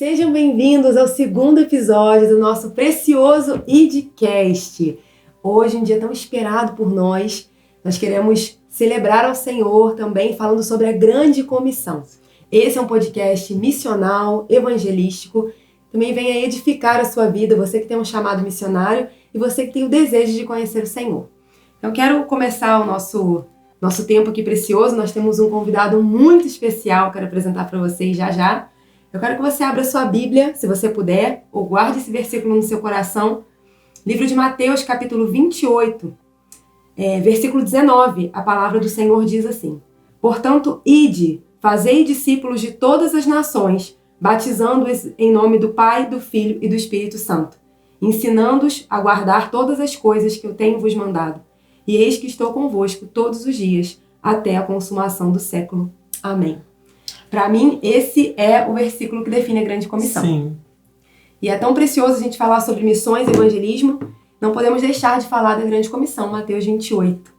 Sejam bem-vindos ao segundo episódio do nosso precioso IDcast. Hoje, um dia tão esperado por nós queremos celebrar ao Senhor também falando sobre a grande comissão. Esse é um podcast missional, evangelístico, também vem a edificar a sua vida, você que tem um chamado missionário e você que tem o desejo de conhecer o Senhor. Então, quero começar o nosso tempo aqui precioso. Nós temos um convidado muito especial, quero apresentar para vocês já. Eu quero que você abra sua Bíblia, se você puder, ou guarde esse versículo no seu coração. Livro de Mateus, capítulo 28, versículo 19. A palavra do Senhor diz assim: Portanto, ide, fazei discípulos de todas as nações, batizando-os em nome do Pai, do Filho e do Espírito Santo, ensinando-os a guardar todas as coisas que eu tenho vos mandado. E eis que estou convosco todos os dias, até a consumação do século. Amém. Para mim, esse é o versículo que define a grande comissão. Sim. E é tão precioso a gente falar sobre missões e evangelismo, não podemos deixar de falar da grande comissão, Mateus 28.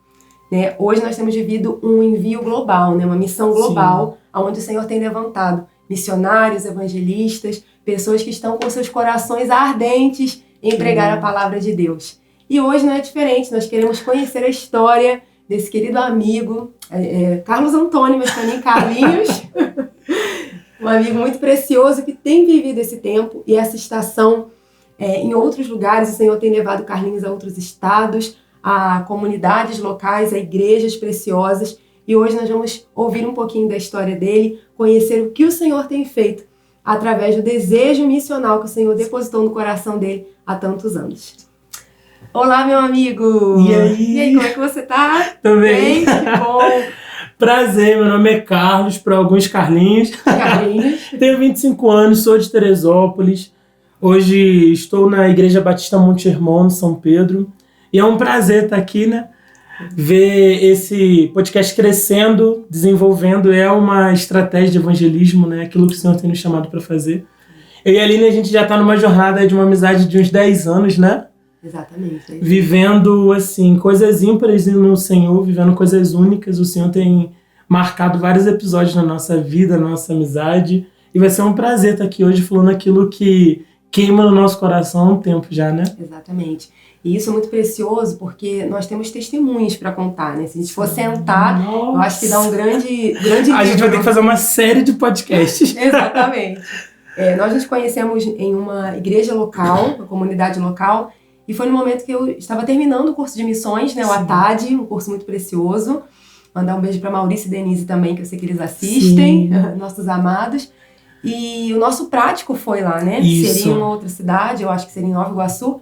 Né? Hoje nós temos vivido um envio global, né? Uma missão global, onde o Senhor tem levantado missionários, evangelistas, pessoas que estão com seus corações ardentes em pregar a palavra de Deus. E hoje não é diferente, nós queremos conhecer a história desse querido amigo, Carlos Antônio, mas também Carlinhos, um amigo muito precioso que tem vivido esse tempo e essa estação em outros lugares. O Senhor tem levado Carlinhos a outros estados, a comunidades locais, a igrejas preciosas. E hoje nós vamos ouvir um pouquinho da história dele, conhecer o que o Senhor tem feito através do desejo missional que o Senhor depositou no coração dele há tantos anos. Olá, meu amigo! E aí, como é que você tá? Também. Bem, que bom! Prazer, meu nome é Carlos, para alguns Carlinhos. Tenho 25 anos, sou de Teresópolis. Hoje estou na Igreja Batista Monte Hermon, São Pedro. E é um prazer estar aqui, né? Ver esse podcast crescendo, desenvolvendo. É uma estratégia de evangelismo, né? Aquilo que o Senhor tem nos chamado para fazer. Eu e a Aline, a gente já está numa jornada de uma amizade de uns 10 anos, né? Exatamente. Vivendo, assim, coisas ímpares no Senhor, vivendo coisas únicas. O Senhor tem marcado vários episódios na nossa vida, na nossa amizade. E vai ser um prazer estar aqui hoje falando aquilo que queima no nosso coração há um tempo já, né? Exatamente. E isso é muito precioso porque nós temos testemunhos para contar, né? Se a gente for sentar, eu acho que dá um grande A gente vai ter que fazer uma série de podcasts. Exatamente. Nós nos conhecemos em uma igreja local, uma comunidade local, e foi no momento que eu estava terminando o curso de missões, né? O ATAD, um curso muito precioso. Mandar um beijo para Maurício e Denise também, que eu sei que eles assistem, nossos amados. E o nosso prático foi lá, né? Isso. Seria em uma outra cidade, eu acho que seria em Nova Iguaçu.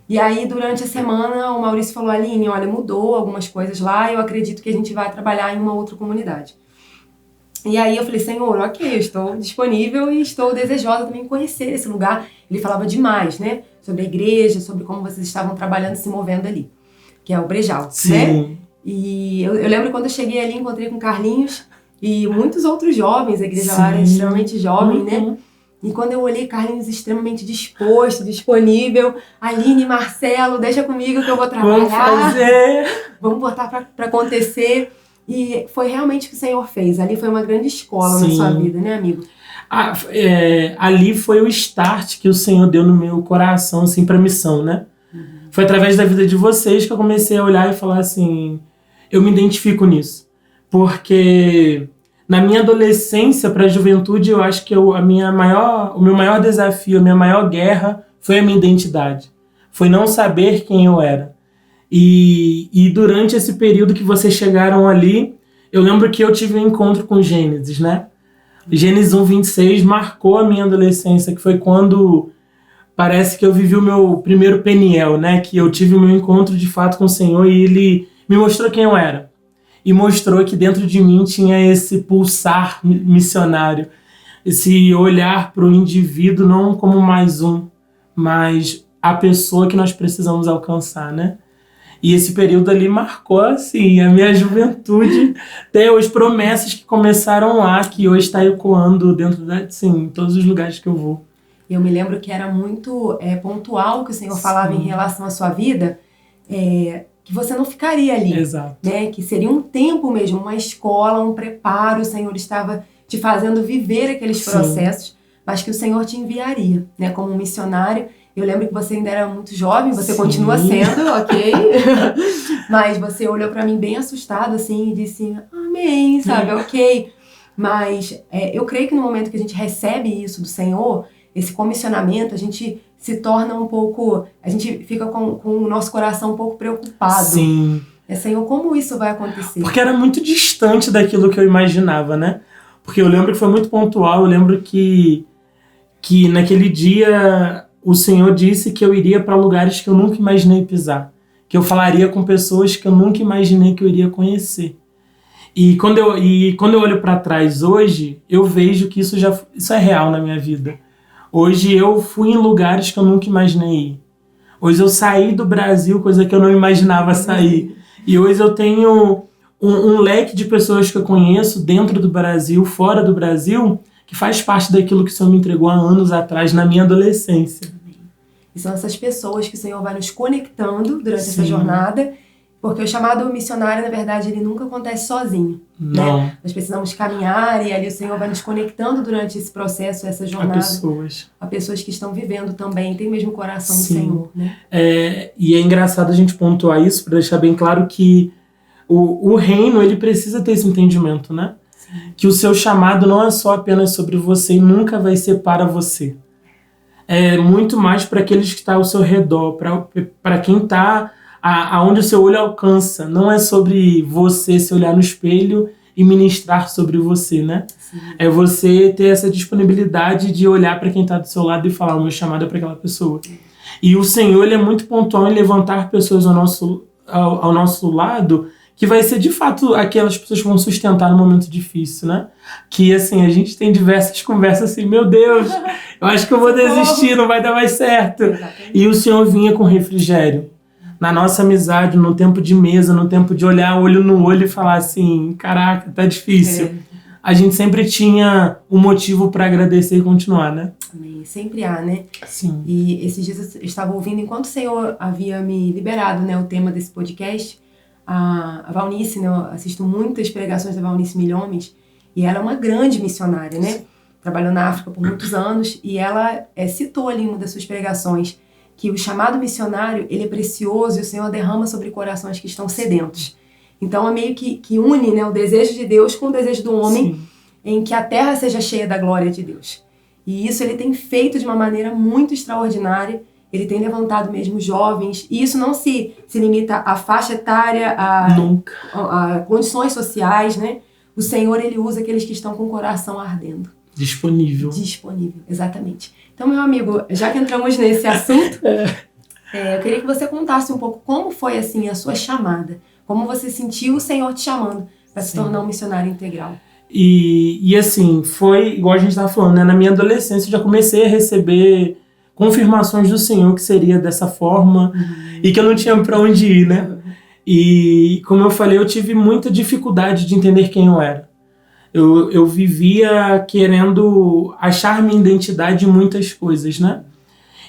E aí, durante a semana, o Maurício falou: Aline, olha, mudou algumas coisas lá, eu acredito que a gente vai trabalhar em uma outra comunidade. E aí eu falei: Senhor, ok, eu estou disponível e estou desejosa também em conhecer esse lugar. Ele falava demais, né? Sobre a igreja, sobre como vocês estavam trabalhando e se movendo ali, que é o Brejal, né? E eu lembro quando eu cheguei ali, encontrei com Carlinhos e muitos outros jovens, a igreja lá era extremamente jovem, né? E quando eu olhei Carlinhos extremamente disposto, disponível, Aline, Marcelo, deixa comigo que eu vou trabalhar. Vamos fazer! Vamos botar para acontecer. E foi realmente o que o Senhor fez. Ali foi uma grande escola na sua vida, né, amigo? Ali foi o start que o Senhor deu no meu coração, assim, pra missão, né? Foi através da vida de vocês que eu comecei a olhar e falar assim, eu me identifico nisso. Porque na minha adolescência pra juventude, eu acho que o meu maior desafio, a minha maior guerra foi a minha identidade. Foi não saber quem eu era. E durante esse período que vocês chegaram ali, eu lembro que eu tive um encontro com Gênesis, né? Gênesis 1:26 marcou a minha adolescência, que foi quando parece que eu vivi o meu primeiro Peniel, né? Que eu tive o meu encontro de fato com o Senhor e Ele me mostrou quem eu era. E mostrou que dentro de mim tinha esse pulsar missionário, esse olhar para o indivíduo não como mais um, mas a pessoa que nós precisamos alcançar, né? E esse período ali marcou, assim, a minha juventude, até as promessas que começaram lá, que hoje está ecoando dentro em todos os lugares que eu vou. Eu me lembro que era muito pontual o que o Senhor falava em relação à sua vida, que você não ficaria ali. Exato. Né? Que seria um tempo mesmo, uma escola, um preparo, o Senhor estava te fazendo viver aqueles processos, mas que o Senhor te enviaria, né, como um missionário. Eu lembro que você ainda era muito jovem, você Sim. continua sendo, ok? Mas você olhou para mim bem assustado, assim, e disse, amém, sabe, ok. Mas eu creio que no momento que a gente recebe isso do Senhor, esse comissionamento, a gente se torna um pouco, a gente fica com o nosso coração um pouco preocupado. Sim. Senhor, como isso vai acontecer? Porque era muito distante daquilo que eu imaginava, né? Porque eu lembro que foi muito pontual, eu lembro que naquele dia o Senhor disse que eu iria para lugares que eu nunca imaginei pisar, que eu falaria com pessoas que eu nunca imaginei que eu iria conhecer. E quando eu olho para trás hoje, eu vejo que isso é real na minha vida. Hoje eu fui em lugares que eu nunca imaginei ir. Hoje eu saí do Brasil, coisa que eu não imaginava sair. E hoje eu tenho um leque de pessoas que eu conheço dentro do Brasil, fora do Brasil, que faz parte daquilo que o Senhor me entregou há anos atrás, na minha adolescência. E são essas pessoas que o Senhor vai nos conectando durante essa jornada, porque o chamado missionário, na verdade, ele nunca acontece sozinho. Não. Né? Nós precisamos caminhar e ali o Senhor vai nos conectando durante esse processo, essa jornada. A pessoas que estão vivendo também, tem o mesmo coração do Senhor. Né? E é engraçado a gente pontuar isso para deixar bem claro que o reino, ele precisa ter esse entendimento, né? Sim. Que o seu chamado não é só apenas sobre você e nunca vai ser para você. É muito mais para aqueles que estão ao seu redor, para quem está aonde o seu olho alcança. Não é sobre você se olhar no espelho e ministrar sobre você, né? Sim. É você ter essa disponibilidade de olhar para quem está do seu lado e falar, o meu chamado é para aquela pessoa. E o Senhor, ele é muito pontual em levantar pessoas ao nosso lado, que vai ser de fato aquelas pessoas que vão sustentar no momento difícil, né? Que assim, a gente tem diversas conversas assim, meu Deus, eu acho que eu vou desistir, não vai dar mais certo. Exatamente. E o Senhor vinha com refrigério. Na nossa amizade, no tempo de mesa, no tempo de olhar olho no olho e falar assim, caraca, tá difícil. A gente sempre tinha um motivo para agradecer e continuar, né? Amém. Sempre há, né? Sim. E esses dias eu estava ouvindo, enquanto o Senhor havia me liberado, né, o tema desse podcast, a Valnice, né, eu assisto muitas pregações da Valnice Milhomes, e ela é uma grande missionária, né? Trabalhou na África por muitos anos, e ela citou ali em uma das suas pregações que o chamado missionário, ele é precioso e o Senhor derrama sobre corações que estão sedentos. Então é meio que une, né, o desejo de Deus com o desejo do homem. Sim. Em que a terra seja cheia da glória de Deus. E isso ele tem feito de uma maneira muito extraordinária. Ele tem levantado mesmo jovens, e isso não se limita à faixa etária, a condições sociais, né? O Senhor, ele usa aqueles que estão com o coração ardendo. Disponível, exatamente. Então, meu amigo, já que entramos nesse assunto, eu queria que você contasse um pouco como foi assim a sua chamada, como você sentiu o Senhor te chamando para se tornar um missionário integral. E assim, foi igual a gente estava falando, né? Na minha adolescência eu já comecei a receber confirmações do Senhor que seria dessa forma, e que eu não tinha para onde ir, né? E como eu falei, eu tive muita dificuldade de entender quem eu era. Eu vivia querendo achar minha identidade em muitas coisas, né?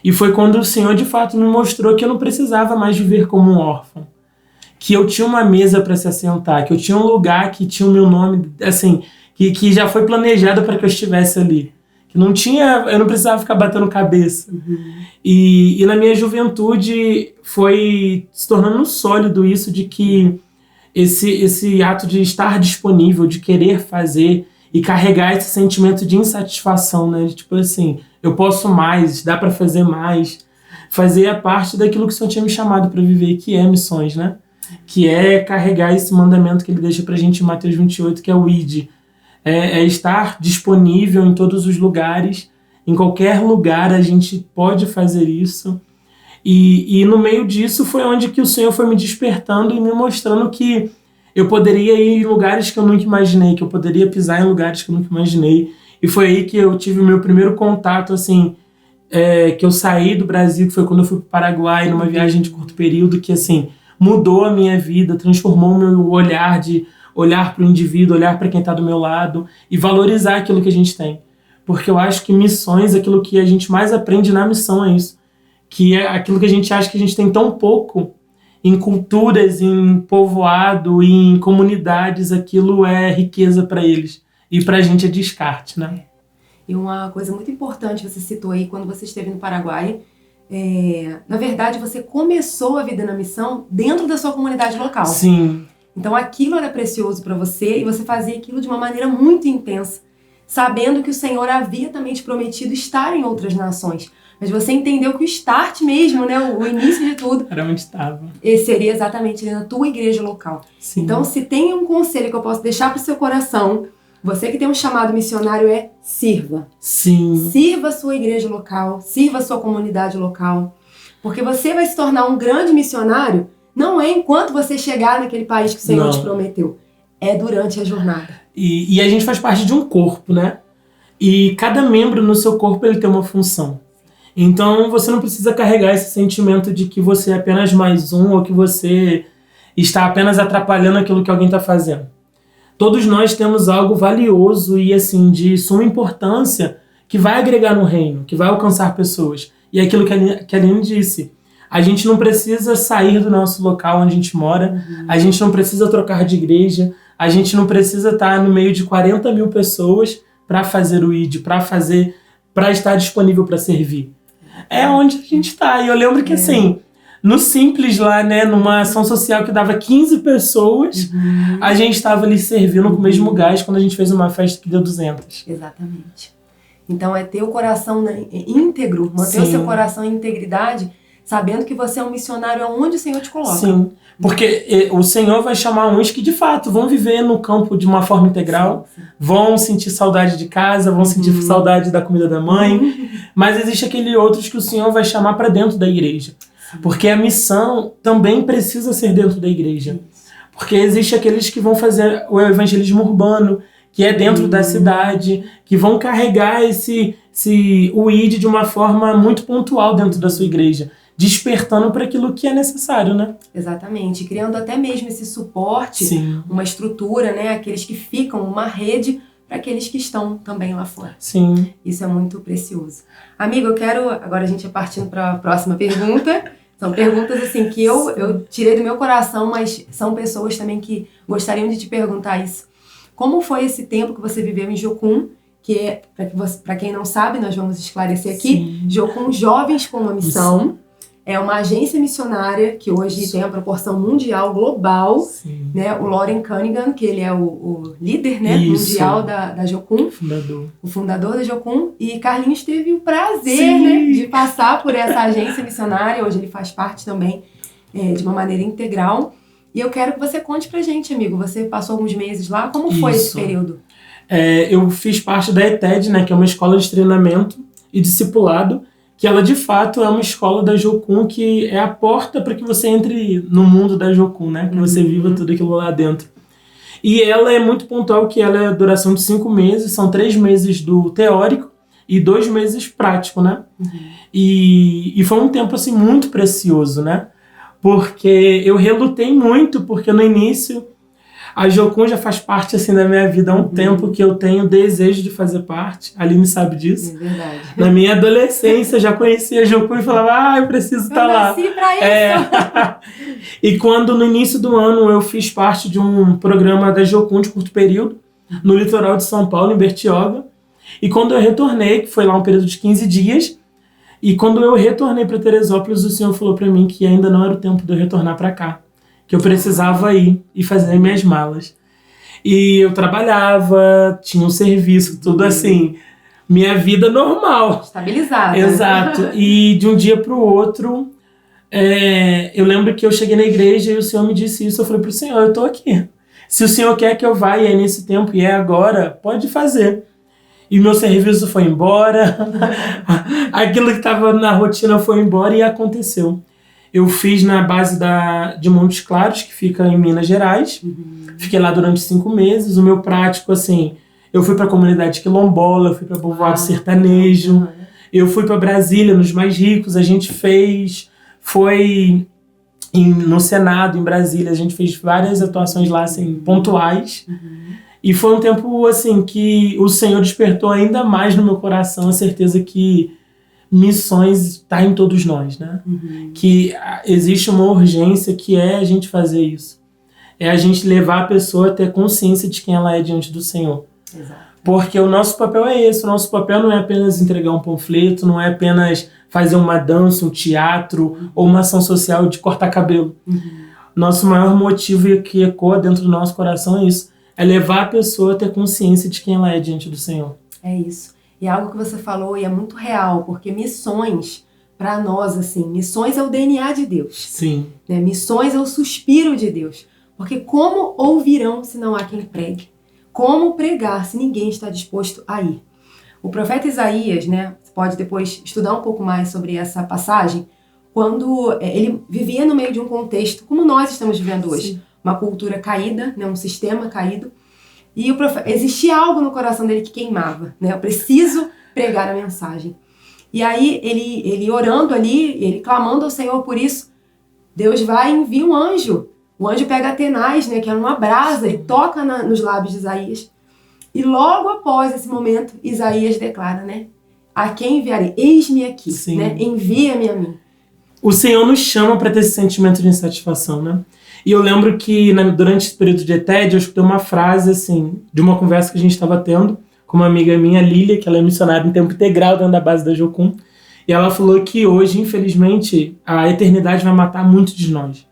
E foi quando o Senhor de fato me mostrou que eu não precisava mais viver como um órfão, que eu tinha uma mesa para se assentar, que eu tinha um lugar que tinha o meu nome, assim, que já foi planejado para que eu estivesse ali. Que não tinha, eu não precisava ficar batendo cabeça. E na minha juventude foi se tornando sólido isso de que esse ato de estar disponível, de querer fazer e carregar esse sentimento de insatisfação, né? De, tipo assim, eu posso mais, dá para fazer mais. Fazer a parte daquilo que o Senhor tinha me chamado para viver, que é missões, né? Que é carregar esse mandamento que ele deixa pra gente em Mateus 28, que é o ID. É estar disponível em todos os lugares, em qualquer lugar a gente pode fazer isso. E no meio disso foi onde que o Senhor foi me despertando e me mostrando que eu poderia ir em lugares que eu nunca imaginei, que eu poderia pisar em lugares que eu nunca imaginei. E foi aí que eu tive o meu primeiro contato, assim, que eu saí do Brasil, que foi quando eu fui para o Paraguai, numa viagem de curto período, que assim, mudou a minha vida, transformou o meu olhar de olhar para o indivíduo, olhar para quem está do meu lado e valorizar aquilo que a gente tem. Porque eu acho que missões, aquilo que a gente mais aprende na missão é isso. Que é aquilo que a gente acha que a gente tem tão pouco em culturas, em povoado, em comunidades, aquilo é riqueza para eles. E para a gente é descarte, né? E uma coisa muito importante você citou aí quando você esteve no Paraguai, na verdade você começou a vida na missão dentro da sua comunidade local. Sim. Então aquilo era precioso para você e você fazia aquilo de uma maneira muito intensa, sabendo que o Senhor havia também te prometido estar em outras nações. Mas você entendeu que o start mesmo, né, o início de tudo, era onde estava. Seria exatamente na tua igreja local. Sim. Então, se tem um conselho que eu posso deixar para o seu coração, você que tem um chamado missionário, sirva. Sim. Sirva a sua igreja local, sirva a sua comunidade local. Porque você vai se tornar um grande missionário, não é enquanto você chegar naquele país que o Senhor te prometeu. É durante a jornada. E a gente faz parte de um corpo, né? E cada membro no seu corpo ele tem uma função. Então você não precisa carregar esse sentimento de que você é apenas mais um ou que você está apenas atrapalhando aquilo que alguém está fazendo. Todos nós temos algo valioso e assim de suma importância que vai agregar no reino, que vai alcançar pessoas. E é aquilo que a Aline disse. A gente não precisa sair do nosso local onde a gente mora, a gente não precisa trocar de igreja, a gente não precisa estar no meio de 40 mil pessoas para fazer o ID, para estar disponível para servir. É onde a gente está. E eu lembro que assim, no Simples lá, né, numa ação social que dava 15 pessoas, a gente estava ali servindo com o mesmo gás quando a gente fez uma festa que deu 200. Exatamente. Então é ter o coração íntegro, manter o seu coração em integridade, sabendo que você é um missionário aonde o Senhor te coloca. Sim, porque o Senhor vai chamar uns que de fato vão viver no campo de uma forma integral, vão sentir saudade de casa, vão sentir saudade da comida da mãe, mas existe aquele outros que o Senhor vai chamar para dentro da igreja. Porque a missão também precisa ser dentro da igreja. Porque existe aqueles que vão fazer o evangelismo urbano, que é dentro da cidade, que vão carregar o ID de uma forma muito pontual dentro da sua igreja, despertando para aquilo que é necessário, né? Exatamente, criando até mesmo esse suporte, uma estrutura, né? Aqueles que ficam, uma rede para aqueles que estão também lá fora. Sim. Isso é muito precioso. Amigo, eu quero, agora a gente é partindo para a próxima pergunta. São perguntas assim que eu tirei do meu coração, mas são pessoas também que gostariam de te perguntar isso. Como foi esse tempo que você viveu em Jocum? Que é, para quem não sabe, nós vamos esclarecer aqui, Jocum Jovens com uma Missão. É uma agência missionária que hoje tem a proporção mundial, global, né? O Loren Cunningham, que ele é o líder, né, mundial da Jocum, o fundador da Jocum, e Carlinhos teve o prazer, né, de passar por essa agência missionária. Hoje ele faz parte também de uma maneira integral. E eu quero que você conte pra gente, amigo, você passou alguns meses lá, como foi esse período? Eu fiz parte da ETED, né, que é uma escola de treinamento e discipulado, que ela de fato é uma escola da Jocum, que é a porta para que você entre no mundo da Jocum, né? Que você viva tudo aquilo lá dentro. E ela é muito pontual, que ela é a duração de 5 meses, são 3 meses do teórico e 2 meses prático, né? E foi um tempo assim muito precioso, né? Porque eu relutei muito, porque no início a Jocum já faz parte assim da minha vida há um tempo que eu tenho desejo de fazer parte. A Aline sabe disso. É verdade. Na minha adolescência eu já conhecia a Jocum e falava, eu preciso estar lá. Eu nasci pra isso. E quando no início do ano eu fiz parte de um programa da Jocum de curto período, no litoral de São Paulo, em Bertioga. E quando eu retornei, que foi lá um período de 15 dias, e quando eu retornei para Teresópolis, o Senhor falou para mim que ainda não era o tempo de eu retornar para cá, que eu precisava ir e fazer minhas malas. E eu trabalhava, tinha um serviço, tudo assim, minha vida normal. Estabilizada. Exato. E de um dia para o outro, eu lembro que eu cheguei na igreja e o Senhor me disse isso. Eu falei para o Senhor, eu estou aqui. Se o Senhor quer que eu vá e é nesse tempo e é agora, pode fazer. E meu serviço foi embora, aquilo que estava na rotina foi embora e aconteceu. Eu fiz na base de Montes Claros, que fica em Minas Gerais. Fiquei lá durante 5 meses. O meu prático, assim, eu fui para a comunidade quilombola, eu fui para povoado sertanejo, eu fui para Brasília, nos mais ricos. A gente no Senado, em Brasília, a gente fez várias atuações lá, assim, pontuais. E foi um tempo, assim, que o Senhor despertou ainda mais no meu coração a certeza que missões está em todos nós, né? Que existe uma urgência que é a gente fazer isso. É a gente levar a pessoa a ter consciência de quem ela é diante do Senhor. Exato. Porque o nosso papel é esse, o nosso papel não é apenas entregar um panfleto, não é apenas fazer uma dança, um teatro ou uma ação social de cortar cabelo. Nosso maior motivo que ecoa dentro do nosso coração é isso, é levar a pessoa a ter consciência de quem ela é diante do Senhor. É isso. E é algo que você falou e é muito real, porque missões, para nós, assim, missões é o DNA de Deus. Sim. Né? Missões é o suspiro de Deus. Porque como ouvirão se não há quem pregue? Como pregar se ninguém está disposto a ir? O profeta Isaías, né, você pode depois estudar um pouco mais sobre essa passagem, quando ele vivia no meio de um contexto como nós estamos vivendo hoje. Sim. Uma cultura caída, né, um sistema caído. E existia algo no coração dele que queimava. Né? Eu preciso pregar a mensagem. E aí, ele orando ali, ele clamando ao Senhor por isso, Deus vai e envia um anjo. O anjo pega Atenaz, né, que era uma brasa, e toca nos lábios de Isaías. E logo após esse momento, Isaías declara, né? A quem enviarei? Eis-me aqui, né? Envia-me a mim. O Senhor nos chama para ter esse sentimento de insatisfação, né? E eu lembro que durante esse período de TED, eu escutei uma frase, assim, de uma conversa que a gente estava tendo com uma amiga minha, Lília, que ela é missionária em tempo integral dentro da base da Jocum. E ela falou que hoje, infelizmente, a eternidade vai matar muito de nós.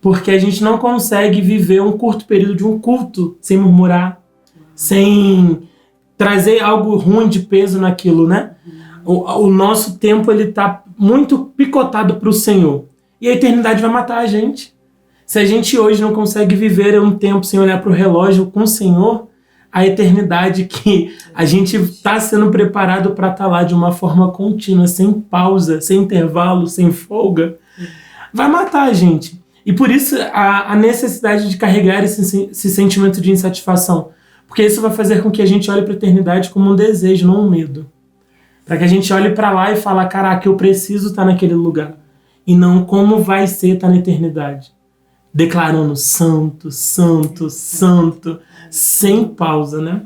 Porque a gente não consegue viver um curto período de um culto sem murmurar, sem trazer algo ruim de peso naquilo, né? O nosso tempo, ele tá muito picotado para o Senhor. E a eternidade vai matar a gente. Se a gente hoje não consegue viver um tempo sem olhar para o relógio com o Senhor, a eternidade que a gente está sendo preparado para estar lá de uma forma contínua, sem pausa, sem intervalo, sem folga, vai matar a gente. E por isso a necessidade de carregar esse sentimento de insatisfação. Porque isso vai fazer com que a gente olhe para a eternidade como um desejo, não um medo. Para que a gente olhe para lá e fale, caraca, eu preciso estar naquele lugar. E não como vai ser estar na eternidade. Declarando santo, santo, santo, sem pausa, né?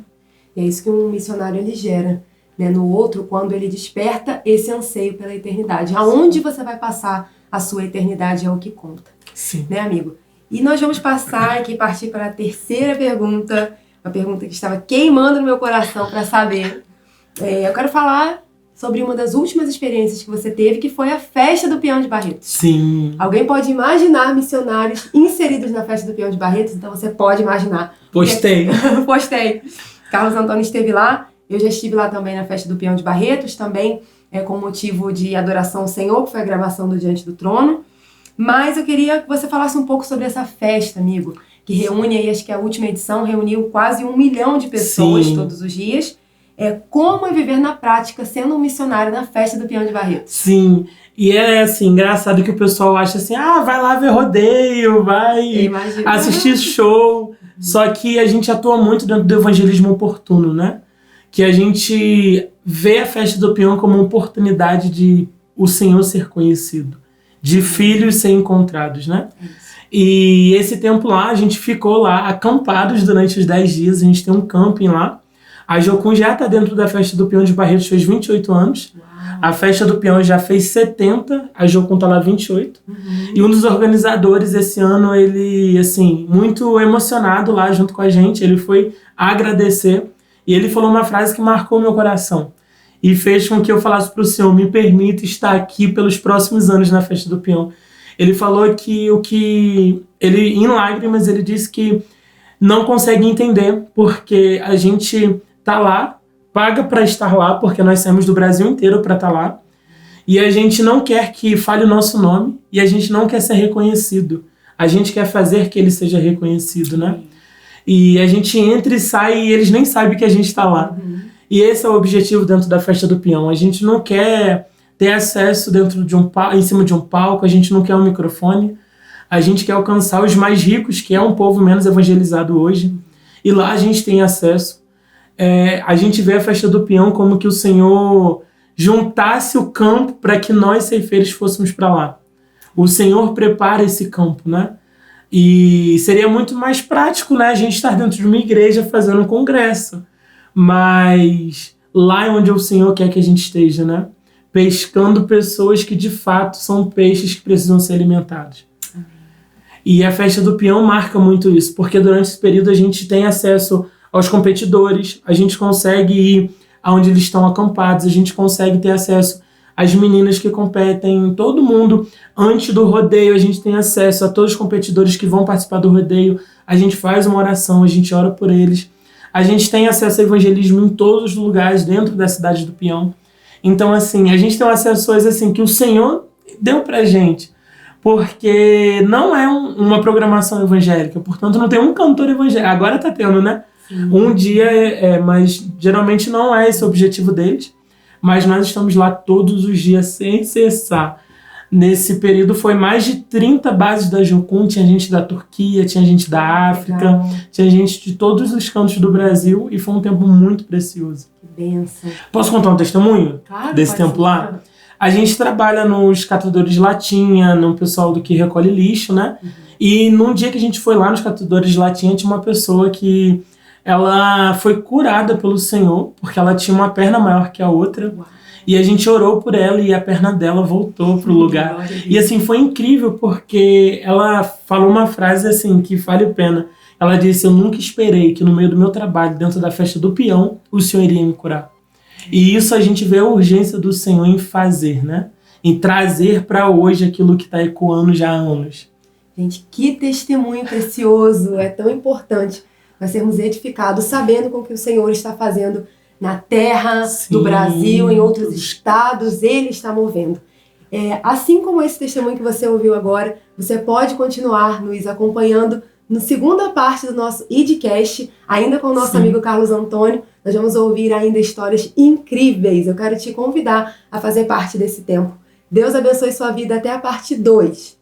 E é isso que um missionário ele gera, né? No outro, quando ele desperta esse anseio pela eternidade. Aonde você vai passar a sua eternidade é o que conta. Sim. Né, amigo? E nós vamos passar aqui, partir para a terceira pergunta, uma pergunta que estava queimando no meu coração para saber. Eu quero falar sobre uma das últimas experiências que você teve, que foi a Festa do Peão de Barretos. Sim. Alguém pode imaginar missionários inseridos na Festa do Peão de Barretos? Então você pode imaginar. Postei. Postei. Carlos Antônio esteve lá, eu já estive lá também na Festa do Peão de Barretos, também com motivo de adoração ao Senhor, que foi a gravação do Diante do Trono. Mas eu queria que você falasse um pouco sobre essa festa, amigo, que reúne aí, acho que a última edição reuniu quase 1 milhão de pessoas. Sim. Todos os dias. Como é viver na prática sendo um missionário na Festa do Peão de Barretos. Sim, e é assim, engraçado que o pessoal acha assim, vai lá ver rodeio, vai assistir show. Só que a gente atua muito dentro do evangelismo oportuno, né? Que a gente vê a Festa do Peão como uma oportunidade de o Senhor ser conhecido, de filhos serem encontrados, né? E esse tempo lá, a gente ficou lá acampados durante os 10 dias, a gente tem um camping lá. A Jocum já está dentro da Festa do Peão de Barretos, fez 28 anos. Uau. A Festa do Peão já fez 70, a Jocum está lá 28. E um dos organizadores esse ano, ele, assim, muito emocionado lá junto com a gente, ele foi agradecer. E ele falou uma frase que marcou meu coração. E fez com que eu falasse para o Senhor, me permita estar aqui pelos próximos anos na Festa do Peão. Ele falou que ele, em lágrimas, ele disse que não consegue entender, porque a gente tá lá, paga para estar lá, porque nós saímos do Brasil inteiro para estar lá, e a gente não quer que fale o nosso nome, e a gente não quer ser reconhecido. A gente quer fazer que ele seja reconhecido, né? E a gente entra e sai e eles nem sabem que a gente está lá. E esse é o objetivo dentro da Festa do Peão. A gente não quer ter acesso dentro de em cima de um palco, a gente não quer um microfone, a gente quer alcançar os mais ricos, que é um povo menos evangelizado hoje, e lá a gente tem acesso. A gente vê a Festa do Peão como que o Senhor juntasse o campo para que nós, ceifeiros, fôssemos para lá. O Senhor prepara esse campo, né? E seria muito mais prático, né, a gente estar dentro de uma igreja fazendo um congresso. Mas lá é onde o Senhor quer que a gente esteja, né? Pescando pessoas que de fato são peixes que precisam ser alimentados. E a Festa do Peão marca muito isso, porque durante esse período a gente tem acesso aos competidores, a gente consegue ir aonde eles estão acampados, a gente consegue ter acesso às meninas que competem, todo mundo. Antes do rodeio, a gente tem acesso a todos os competidores que vão participar do rodeio, a gente faz uma oração, a gente ora por eles. A gente tem acesso ao evangelismo em todos os lugares dentro da cidade do Peão. Então, assim, a gente tem acesso a coisas assim, que o Senhor deu pra gente. Porque não é uma programação evangélica, portanto não tem um cantor evangélico. Agora tá tendo, né? Sim. Um dia, mas geralmente não é esse o objetivo deles. Mas nós estamos lá todos os dias sem cessar. Nesse período foi mais de 30 bases da Jocum, tinha gente da Turquia, tinha gente da África, legal. Tinha gente de todos os cantos do Brasil e foi um tempo muito precioso. Que bênção. Posso contar um testemunho claro, desse tempo lá? A gente trabalha nos catadores de latinha, no pessoal do que recolhe lixo, né? Uhum. E num dia que a gente foi lá nos catadores de latinha, tinha uma pessoa que ela foi curada pelo Senhor, porque ela tinha uma perna maior que a outra. Uau. E a gente orou por ela e a perna dela voltou pro lugar. E assim, foi incrível porque ela falou uma frase assim, que vale a pena. Ela disse, eu nunca esperei que no meio do meu trabalho, dentro da festa do Peão, o Senhor iria me curar. E isso a gente vê a urgência do Senhor em fazer, né? Em trazer para hoje aquilo que está ecoando já há anos. Gente, que testemunho precioso. É tão importante nós sermos edificados, sabendo com o que o Senhor está fazendo na terra, sim, do Brasil, em outros estados, Ele está movendo. Assim como esse testemunho que você ouviu agora, você pode continuar nos acompanhando na segunda parte do nosso idcast, ainda com o nosso amigo Carlos Antônio. Nós vamos ouvir ainda histórias incríveis. Eu quero te convidar a fazer parte desse tempo. Deus abençoe sua vida até a parte 2.